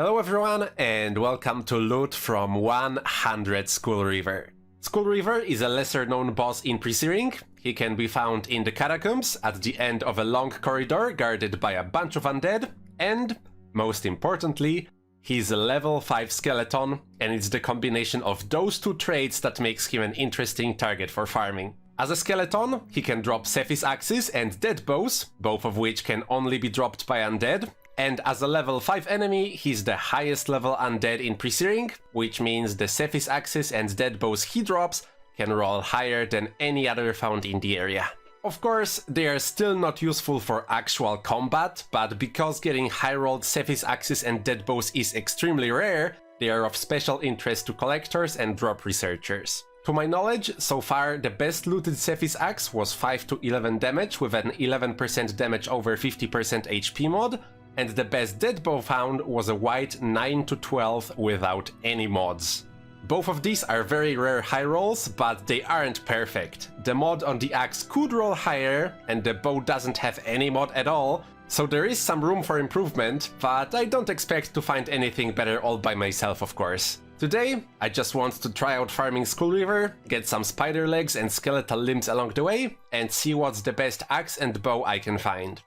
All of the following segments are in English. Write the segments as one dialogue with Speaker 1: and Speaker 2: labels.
Speaker 1: Hello everyone and welcome to Loot from 100 Skullreaver. Skullreaver is a lesser known boss in Presearing. He can be found in the catacombs at the end of a long corridor guarded by a bunch of undead, and, most importantly, he's a level 5 skeleton, and it's the combination of those two traits that makes him an interesting target for farming. As a skeleton, he can drop Cephis axes and dead bows, both of which can only be dropped by undead. And as a level 5 enemy, he's the highest level undead in Presearing, which means the Cephis axes and dead bows he drops can roll higher than any other found in the area. Of course, they are still not useful for actual combat, but because getting high-rolled Cephis axes and dead bows is extremely rare, they are of special interest to collectors and drop researchers. To my knowledge, so far the best looted Cephis axe was 5 to 11 damage with an 11% damage over 50% HP mod, and the best dead bow found was a white 9 to 12 without any mods. Both of these are very rare high rolls, but they aren't perfect. The mod on the axe could roll higher, and the bow doesn't have any mod at all, so there is some room for improvement, but I don't expect to find anything better all by myself, of course. Today, I just want to try out farming Skullreaver, get some spider legs and skeletal limbs along the way, and see what's the best axe and bow I can find.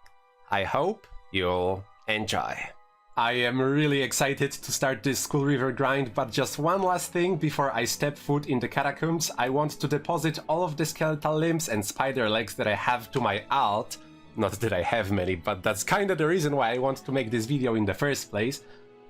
Speaker 1: I hope you'll enjoy. I am really excited to start this Skullreaver grind, but just one last thing before I step foot in the catacombs. I want to deposit all of the skeletal limbs and spider legs that I have to my alt. Not that I have many, but that's kinda the reason why I want to make this video in the first place.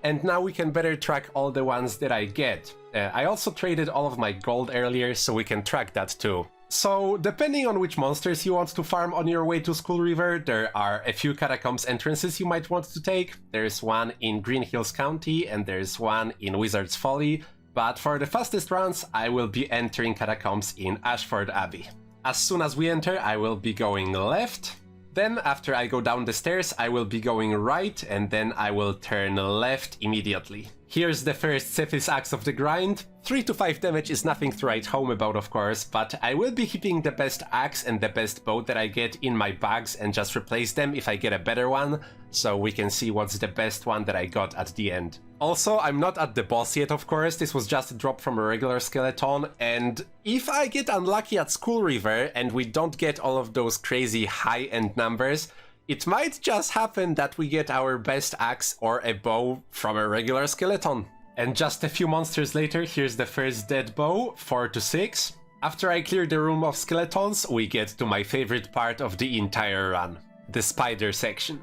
Speaker 1: And now we can better track all the ones that I get. I also traded all of my gold earlier, so we can track that too. So, depending on which monsters you want to farm on your way to Skullreaver, there are a few catacombs entrances you might want to take. There's one in Green Hills County and there's one in Wizard's Folly, but for the fastest runs I will be entering catacombs in Ashford Abbey. As soon as we enter, I will be going left. Then, after I go down the stairs, I will be going right, and then I will turn left immediately. Here's the first Cephis axe of the grind. 3 to 5 damage is nothing to write home about, of course, but I will be keeping the best axe and the best bow that I get in my bags and just replace them if I get a better one, so we can see what's the best one that I got at the end. Also, I'm not at the boss yet, of course. This was just a drop from a regular skeleton, and if I get unlucky at Skullreaver and we don't get all of those crazy high-end numbers, it might just happen that we get our best axe or a bow from a regular skeleton. And just a few monsters later, here's the first dead bow, 4 to 6. After I clear the room of skeletons, we get to my favorite part of the entire run, the spider section.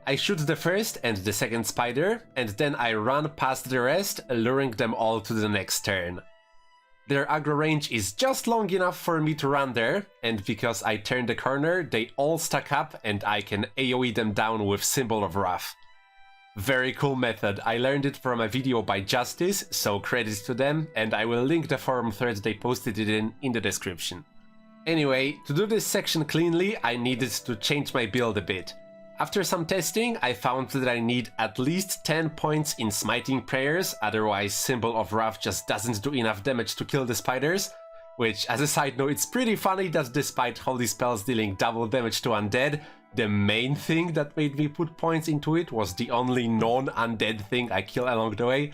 Speaker 1: I shoot the first and the second spider, and then I run past the rest, luring them all to the next turn. Their aggro range is just long enough for me to run there, and because I turned the corner, they all stack up and I can AoE them down with Symbol of Wrath. Very cool method. I learned it from a video by Justice, so credits to them, and I will link the forum thread they posted it in the description. Anyway, to do this section cleanly, I needed to change my build a bit. After some testing, I found that I need at least 10 points in Smiting Prayers, otherwise Symbol of Wrath just doesn't do enough damage to kill the spiders, which, as a side note, it's pretty funny that despite holy spells dealing double damage to undead, the main thing that made me put points into it was the only non-undead thing I kill along the way.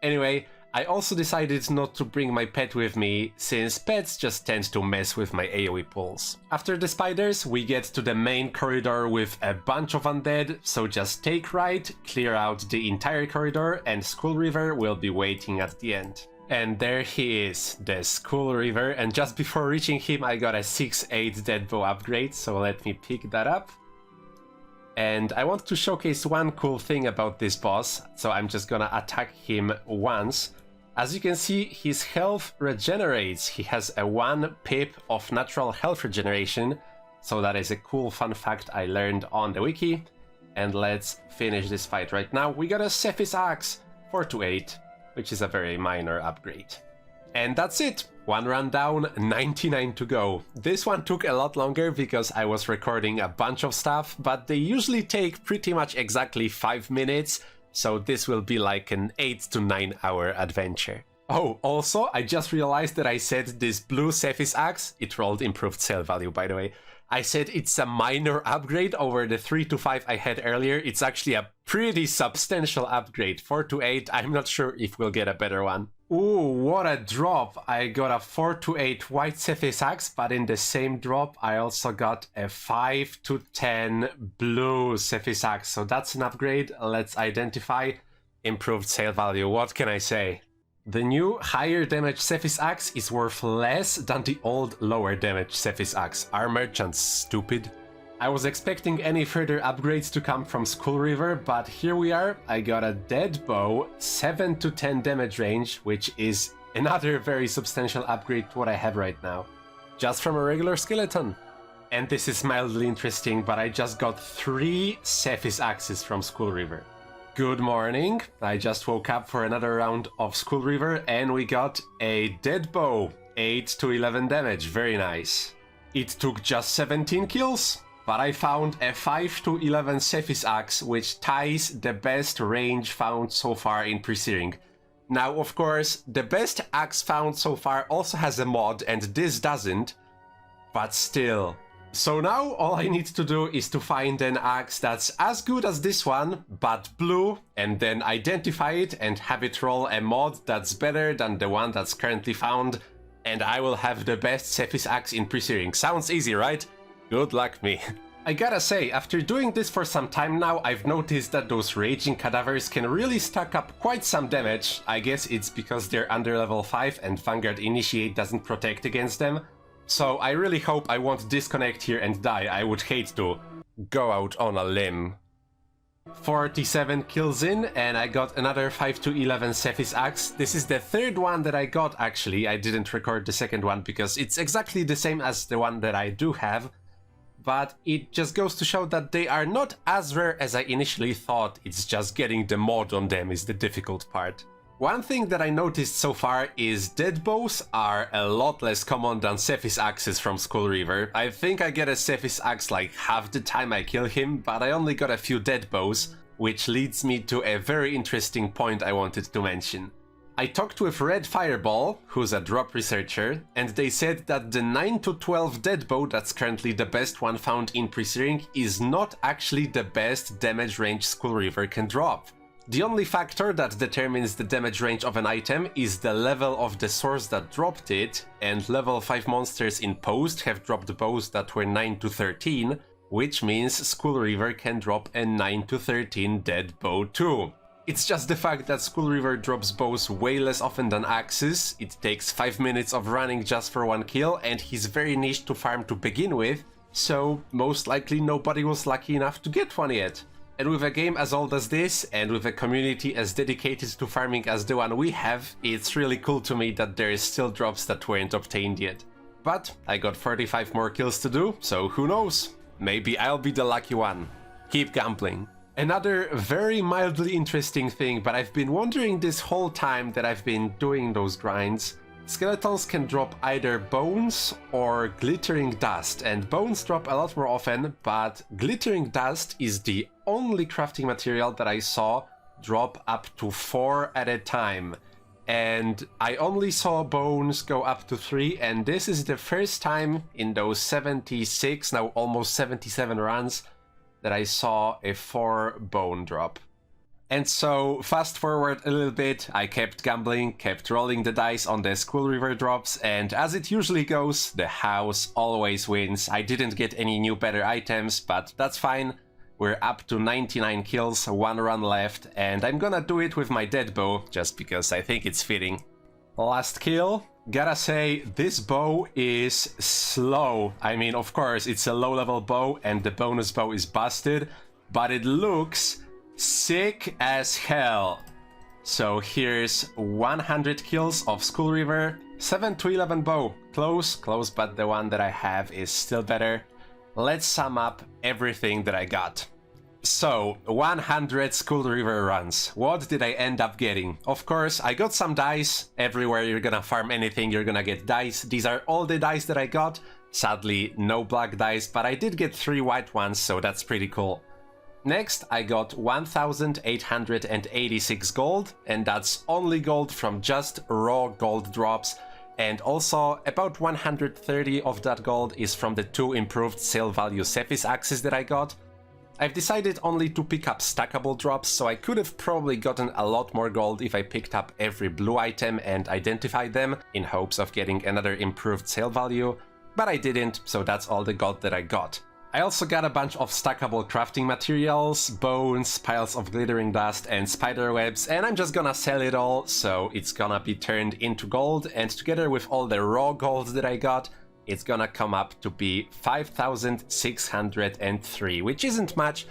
Speaker 1: Anyway, I also decided not to bring my pet with me, since pets just tend to mess with my AoE pulls. After the spiders, we get to the main corridor with a bunch of undead, so just take right, clear out the entire corridor, and Skullreaver will be waiting at the end. And there he is, the Skullreaver, and just before reaching him I got a 6/8 dead bow upgrade, so let me pick that up. And I want to showcase one cool thing about this boss, so I'm just gonna attack him once. As you can see, his health regenerates. He has a 1 pip of natural health regeneration, so that is a cool fun fact I learned on the wiki. And let's finish this fight right now. We got a Cephis axe, 4 to 8, which is a very minor upgrade. And that's it! One run down, 99 to go. This one took a lot longer because I was recording a bunch of stuff, but they usually take pretty much exactly 5 minutes, so this will be like an 8 to 9 hour adventure. Oh, also, I just realized that I said this blue Cephis axe, it rolled improved sale value by the way, I said it's a minor upgrade over the 3 to 5 I had earlier. It's actually a pretty substantial upgrade. 4 to 8, I'm not sure if we'll get a better one. Ooh, what a drop. I got a 4 to 8 white Cephis axe, but in the same drop I also got a 5 to 10 blue Cephis axe. So that's an upgrade. Let's identify. Improved sale value. What can I say? The new higher damage Cephis axe is worth less than the old lower damage Cephis axe. Are merchants stupid? I was expecting any further upgrades to come from Skullreaver, but here we are. I got a dead bow, 7 to 10 damage range, which is another very substantial upgrade to what I have right now. Just from a regular skeleton. And this is mildly interesting, but I just got 3 Cephis axes from Skullreaver. Good morning, I just woke up for another round of Skullreaver and we got a dead bow, 8 to 11 damage, very nice. It took just 17 kills, but I found a 5 to 11 Cephis axe which ties the best range found so far in Presearing. Now of course, the best axe found so far also has a mod and this doesn't, but still. So now all I need to do is to find an axe that's as good as this one, but blue, and then identify it and have it roll a mod that's better than the one that's currently found, and I will have the best Cephis axe in Presearing. Sounds easy, right? Good luck me. I gotta say, after doing this for some time now, I've noticed that those raging cadavers can really stack up quite some damage. I guess it's because they're under level 5 and Vanguard Initiate doesn't protect against them. So I really hope I won't disconnect here and die. I would hate to go out on a limb. 47 kills in and I got another 5 to 11 Cephis axe. This is the third one that I got actually. I didn't record the second one because it's exactly the same as the one that I do have. But it just goes to show that they are not as rare as I initially thought. It's just getting the mod on them is the difficult part. One thing that I noticed so far is dead bows are a lot less common than Cephis axes from Skullreaver. I think I get a Cephis axe like half the time I kill him, but I only got a few dead bows, which leads me to a very interesting point I wanted to mention. I talked with Red Fireball, who's a drop researcher, and they said that the 9 to 12 dead bow that's currently the best one found in Presearing is not actually the best damage range Skullreaver can drop. The only factor that determines the damage range of an item is the level of the source that dropped it, and level 5 monsters in Post have dropped bows that were 9 to 13, which means Skullreaver can drop a 9 to 13 dead bow too. It's just the fact that Skullreaver drops bows way less often than axes, it takes 5 minutes of running just for one kill, and he's very niche to farm to begin with, so most likely nobody was lucky enough to get one yet. And with a game as old as this, and with a community as dedicated to farming as the one we have, it's really cool to me that there is still drops that weren't obtained yet. But I got 35 more kills to do, so who knows? Maybe I'll be the lucky one. Keep gambling. Another very mildly interesting thing, but I've been wondering this whole time that I've been doing those grinds. Skeletons can drop either bones or glittering dust, and bones drop a lot more often, but glittering dust is the only crafting material that I saw drop up to 4 at a time. And I only saw bones go up to 3, and this is the first time in those 76, now almost 77 runs, that I saw a 4 bone drop. And so, fast forward a little bit, I kept gambling, kept rolling the dice on the Skullreaver drops, and as it usually goes, the house always wins. I didn't get any new better items, but that's fine. We're up to 99 kills, 1 run left, and I'm gonna do it with my dead bow, just because I think it's fitting. Last kill. Gotta say, this bow is slow. I mean, of course, it's a low-level bow, and the bonus bow is busted, but it looks sick as hell. So here's 100 kills of Skullreaver, 7 to 11 bow. Close, but the one that I have is still better. Let's sum up everything that I got. So, 100 Skullreaver runs. What did I end up getting? Of course, I got some dice. Everywhere you're gonna farm anything, you're gonna get dice. These are all the dice that I got. Sadly, no black dice, but I did get 3 white ones, so that's pretty cool. Next, I got 1,886 gold, and that's only gold from just raw gold drops. And also, about 130 of that gold is from the 2 improved sale value Cephis axes that I got. I've decided only to pick up stackable drops, so I could have probably gotten a lot more gold if I picked up every blue item and identified them, in hopes of getting another improved sale value, but I didn't, so that's all the gold that I got. I also got a bunch of stackable crafting materials, bones, piles of glittering dust, and spider webs, and I'm just gonna sell it all, so it's gonna be turned into gold, and together with all the raw gold that I got, it's gonna come up to be 5,603, which isn't much,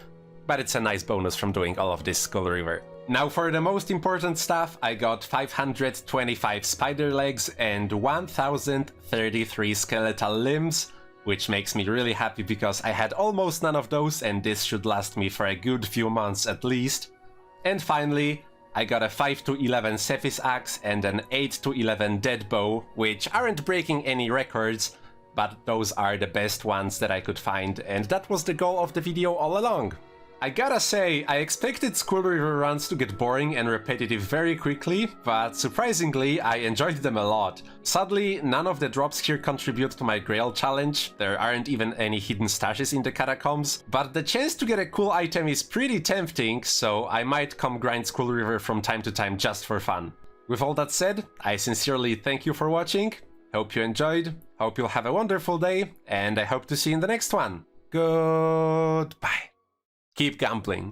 Speaker 1: but it's a nice bonus from doing all of this Skullreaver. Now for the most important stuff, I got 525 spider legs and 1,033 skeletal limbs, which makes me really happy because I had almost none of those and this should last me for a good few months at least. And finally, I got a 5-11 Cephis axe and an 8-11 dead bow, which aren't breaking any records, but those are the best ones that I could find, and that was the goal of the video all along. I gotta say, I expected Skullreaver runs to get boring and repetitive very quickly, but surprisingly, I enjoyed them a lot. Sadly, none of the drops here contribute to my Grail challenge, there aren't even any hidden stashes in the catacombs, but the chance to get a cool item is pretty tempting, so I might come grind Skullreaver from time to time just for fun. With all that said, I sincerely thank you for watching, hope you enjoyed, hope you'll have a wonderful day, and I hope to see you in the next one. Goodbye. Keep gambling.